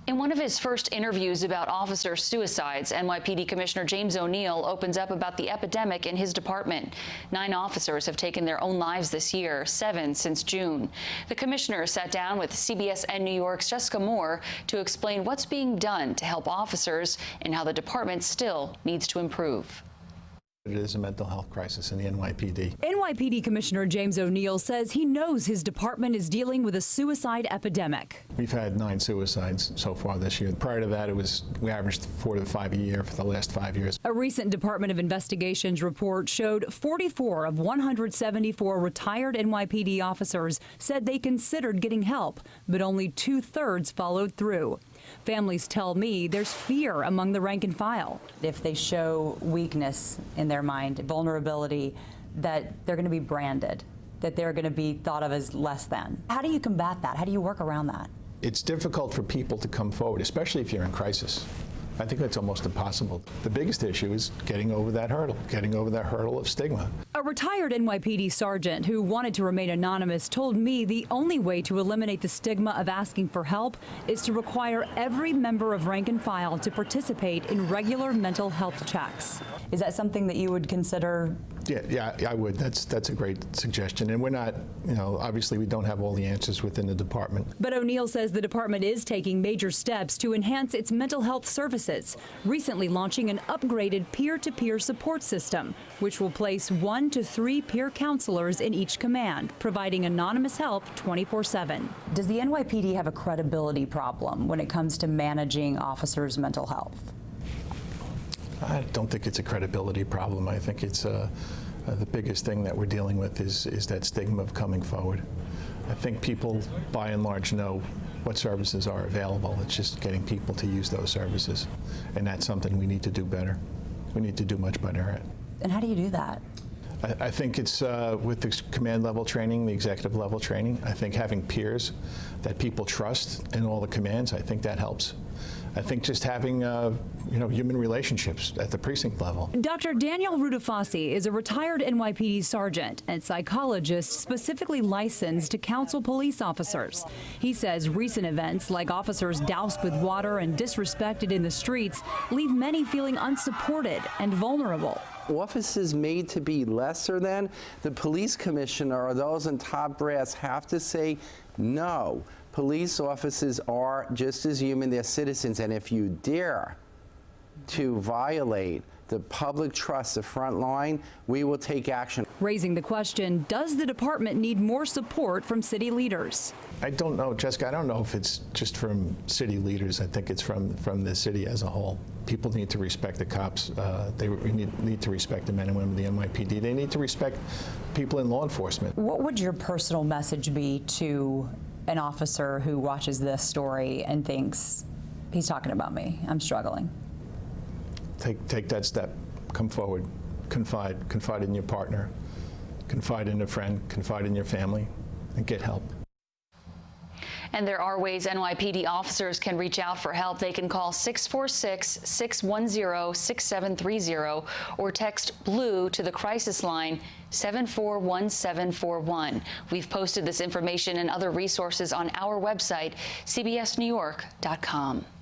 In one of his first interviews about officer suicides, NYPD Commissioner James O'Neill opens up about the epidemic in his department. 9 officers have taken their own lives this year, 7 since June. The commissioner sat down with CBSN New York's Jessica Moore to explain what's being done to help officers and how the department still needs to improve. It is a mental health crisis in the NYPD. NYPD Commissioner James O'Neill says he knows his department is dealing with a suicide epidemic. We've had 9 suicides so far this year. Prior to that, we averaged 4 to 5 a year for the last 5 years. A recent Department of Investigations report showed 44 of 174 retired NYPD officers said they considered getting help, but only 2/3 followed through. Families tell me there's fear among the rank and file. If they show weakness in their mind, vulnerability, that they're going to be branded, that they're going to be thought of as less than. How do you combat that? How do you work around that? It's difficult for people to come forward, especially if you're in crisis. I think that's almost impossible. The biggest issue is getting over that hurdle of stigma. A retired NYPD sergeant who wanted to remain anonymous told me the only way to eliminate the stigma of asking for help is to require every member of rank and file to participate in regular mental health checks. Is that something that you would consider? Yeah, I would. That's a great suggestion. And we're not, obviously we don't have all the answers within the department. But O'Neill says the department is taking major steps to enhance its mental health services, recently launching an upgraded peer-to-peer support system, which will place 1 to 3 peer counselors in each command, providing anonymous help 24/7. Does the NYPD have a credibility problem when it comes to managing officers' mental health? I don't think it's a credibility problem. I think it's the biggest thing that we're dealing with is that stigma of coming forward. I think people, by and large, know what services are available. It's just getting people to use those services, and that's something we need to do better. We need to do much better at. And how do you do that? I think it's with the command level training, the executive level training. I think having peers that people trust in all the commands, I think that helps. I think just having human relationships at the precinct level. Dr. Daniel Rudafasi is a retired NYPD sergeant and psychologist specifically licensed to counsel police officers. He says recent events like officers doused with water and disrespected in the streets leave many feeling unsupported and vulnerable. Offices made to be lesser than, the police commissioner or those in top brass have to say no. Police officers are just as human, they're citizens, and if you dare to violate the public trust, the front line, we will take action. Raising the question, does the department need more support from city leaders? I don't know, Jessica, I don't know if it's just from city leaders. I think it's from the city as a whole. People need to respect the cops. They need to respect the men and women of the NYPD. They need to respect people in law enforcement. What would your personal message be to an officer who watches this story and thinks, he's talking about me, I'm struggling? Take that step. Come forward. Confide in your partner. Confide in a friend. Confide in your family, and get help. And there are ways NYPD officers can reach out for help. They can call 646-610-6730 or text BLUE to the crisis line 741741. We've posted this information and other resources on our website, cbsnewyork.com.